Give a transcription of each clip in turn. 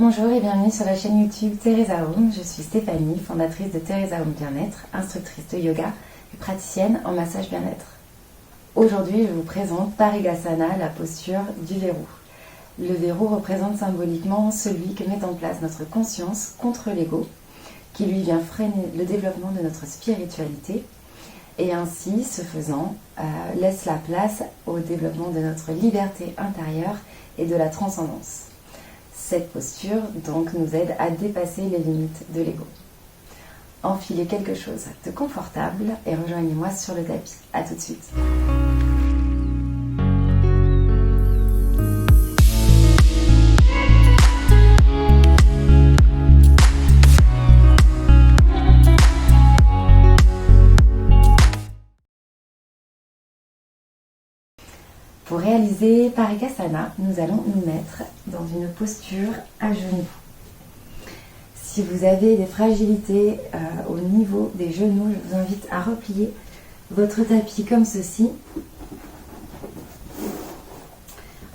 Bonjour et bienvenue sur la chaîne YouTube Theresa Home. Je suis Stéphanie, fondatrice de Theresa Home Bien-être, instructrice de yoga et praticienne en massage bien-être. Aujourd'hui, je vous présente Parigasana, la posture du verrou. Le verrou représente symboliquement celui que met en place notre conscience contre l'ego, qui lui vient freiner le développement de notre spiritualité et ainsi, ce faisant, laisse la place au développement de notre liberté intérieure et de la transcendance. Cette posture donc nous aide à dépasser les limites de l'ego. Enfilez quelque chose de confortable et rejoignez-moi sur le tapis. A tout de suite. Pour réaliser Parigasana, nous allons nous mettre dans une posture à genoux. Si vous avez des fragilités au niveau des genoux, je vous invite à replier votre tapis comme ceci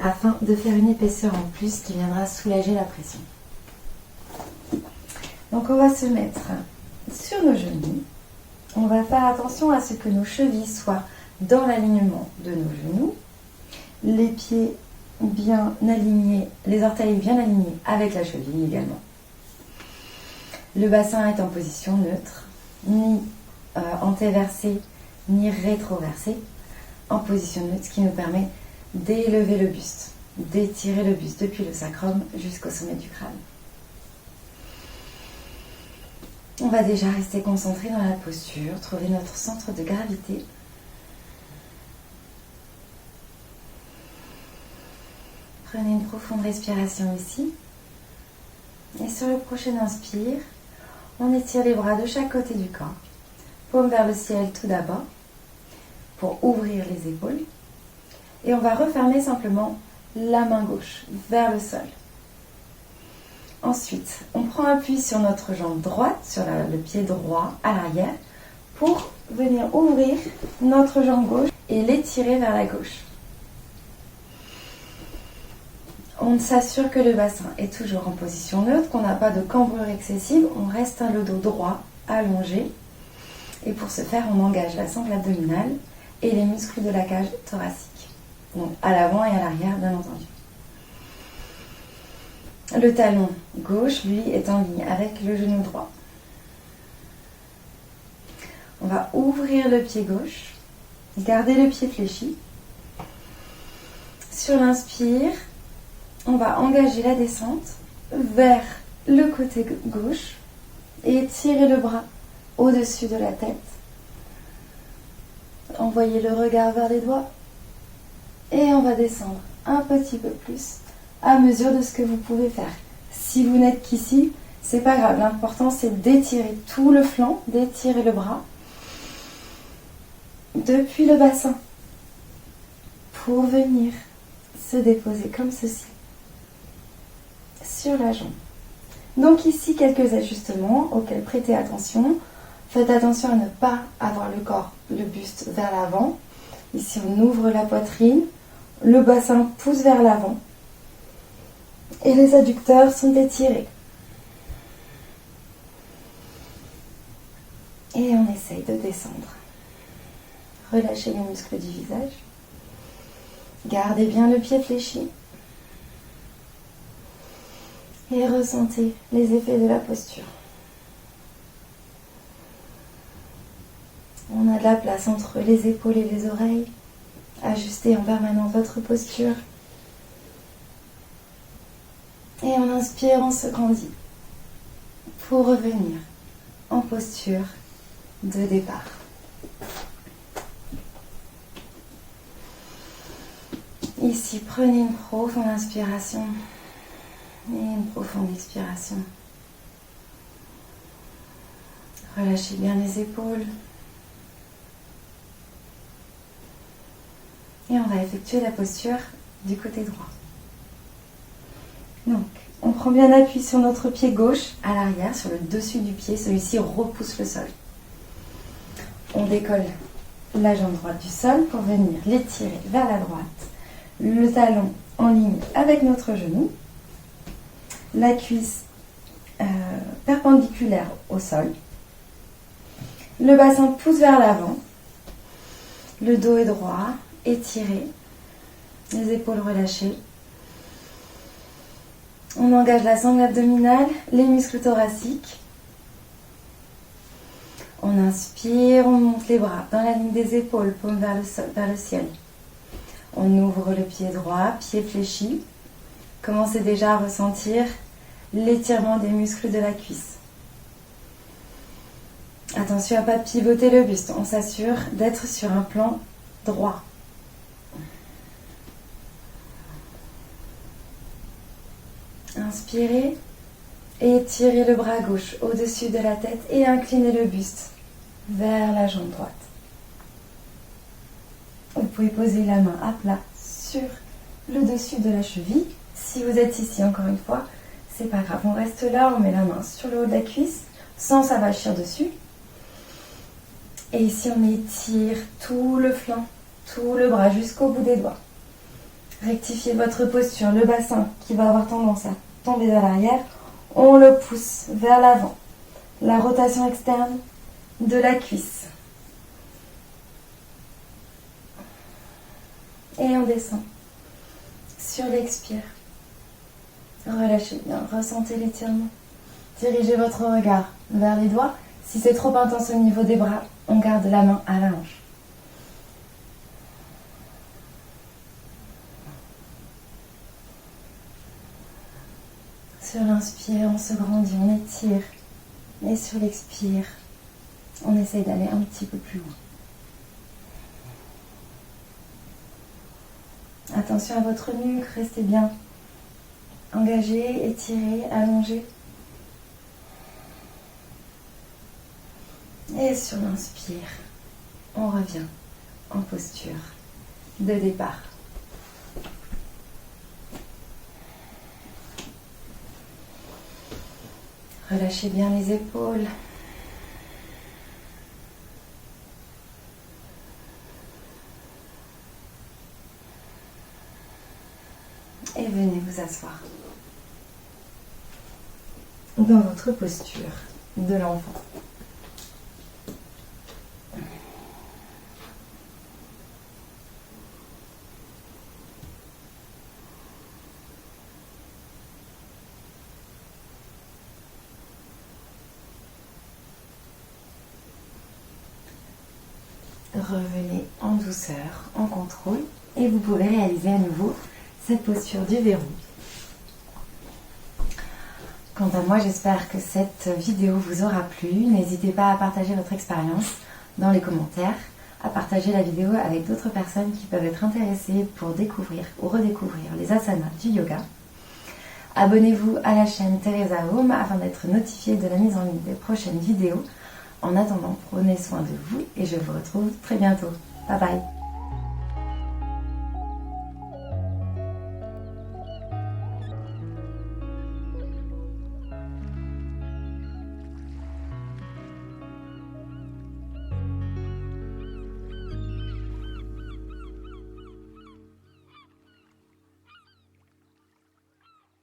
afin de faire une épaisseur en plus qui viendra soulager la pression. Donc on va se mettre sur nos genoux. On va faire attention à ce que nos chevilles soient dans l'alignement de nos genoux. Les pieds bien alignés, les orteils bien alignés avec la cheville également. Le bassin est en position neutre, ni antéversé, ni rétroversé, en position neutre, ce qui nous permet d'élever le buste, d'étirer le buste depuis le sacrum jusqu'au sommet du crâne. On va déjà rester concentré dans la posture, trouver notre centre de gravité. Prenez une profonde respiration ici. Et sur le prochain inspire, on étire les bras de chaque côté du corps. Paume vers le ciel tout d'abord, pour ouvrir les épaules. Et on va refermer simplement la main gauche vers le sol. Ensuite, on prend appui sur notre jambe droite, sur le pied droit à l'arrière, pour venir ouvrir notre jambe gauche et l'étirer vers la gauche. On s'assure que le bassin est toujours en position neutre, qu'on n'a pas de cambrure excessive, on reste le dos droit, allongé. Et pour ce faire, on engage la sangle abdominale et les muscles de la cage thoracique. Donc à l'avant et à l'arrière, bien entendu. Le talon gauche, lui, est en ligne avec le genou droit. On va ouvrir le pied gauche, garder le pied fléchi. Sur l'inspire, on va engager la descente vers le côté gauche et tirer le bras au-dessus de la tête. Envoyez le regard vers les doigts et on va descendre un petit peu plus à mesure de ce que vous pouvez faire. Si vous n'êtes qu'ici, c'est pas grave. L'important c'est d'étirer tout le flanc, d'étirer le bras depuis le bassin pour venir se déposer comme ceci sur la jambe. Donc ici, quelques ajustements auxquels prêtez attention. Faites attention à ne pas avoir le corps, le buste vers l'avant. Ici, on ouvre la poitrine, le bassin pousse vers l'avant et les adducteurs sont étirés. Et on essaye de descendre. Relâchez les muscles du visage. Gardez bien le pied fléchi. Et ressentez les effets de la posture. On a de la place entre les épaules et les oreilles. Ajustez en permanence votre posture. Et on inspire, on se grandit. Pour revenir en posture de départ. Ici, prenez une profonde inspiration. Et une profonde expiration. Relâchez bien les épaules. Et on va effectuer la posture du côté droit. Donc, on prend bien appui sur notre pied gauche à l'arrière, sur le dessus du pied. Celui-ci repousse le sol. On décolle la jambe droite du sol pour venir l'étirer vers la droite. Le talon en ligne avec notre genou. la cuisse perpendiculaire au sol. Le bassin pousse vers l'avant. Le dos est droit, étiré. Les épaules relâchées. On engage la sangle abdominale, les muscles thoraciques. On inspire, on monte les bras dans la ligne des épaules, paume vers le sol, vers le ciel. On ouvre le pied droit, pied fléchi. Commencez déjà à ressentir l'étirement des muscles de la cuisse. Attention à ne pas pivoter le buste, on s'assure d'être sur un plan droit. Inspirez et étirez le bras gauche au-dessus de la tête et inclinez le buste vers la jambe droite. Vous pouvez poser la main à plat sur le dessus de la cheville. Si vous êtes ici, encore une fois, c'est pas grave. On reste là, on met la main sur le haut de la cuisse sans s'avachir dessus. Et ici, on étire tout le flanc, tout le bras jusqu'au bout des doigts. Rectifiez votre posture, le bassin qui va avoir tendance à tomber vers l'arrière, on le pousse vers l'avant. La rotation externe de la cuisse. Et on descend sur l'expire. Relâchez bien, ressentez l'étirement. Dirigez votre regard vers les doigts. Si c'est trop intense au niveau des bras, on garde la main à la hanche. Sur l'inspire, on se grandit, on étire. Et sur l'expire, on essaye d'aller un petit peu plus loin. Attention à votre nuque, restez bien engagé, étiré, allongé. Et sur l'inspire, on revient en posture de départ. Relâchez bien les épaules. Et venez vous asseoir dans votre posture de l'enfant. Revenez en douceur, en contrôle, et vous pouvez réaliser à nouveau cette posture du verrou. Quant à moi, j'espère que cette vidéo vous aura plu. N'hésitez pas à partager votre expérience dans les commentaires, à partager la vidéo avec d'autres personnes qui peuvent être intéressées pour découvrir ou redécouvrir les asanas du yoga. Abonnez-vous à la chaîne Teresa Home afin d'être notifié de la mise en ligne des prochaines vidéos. En attendant, prenez soin de vous et je vous retrouve très bientôt. Bye bye.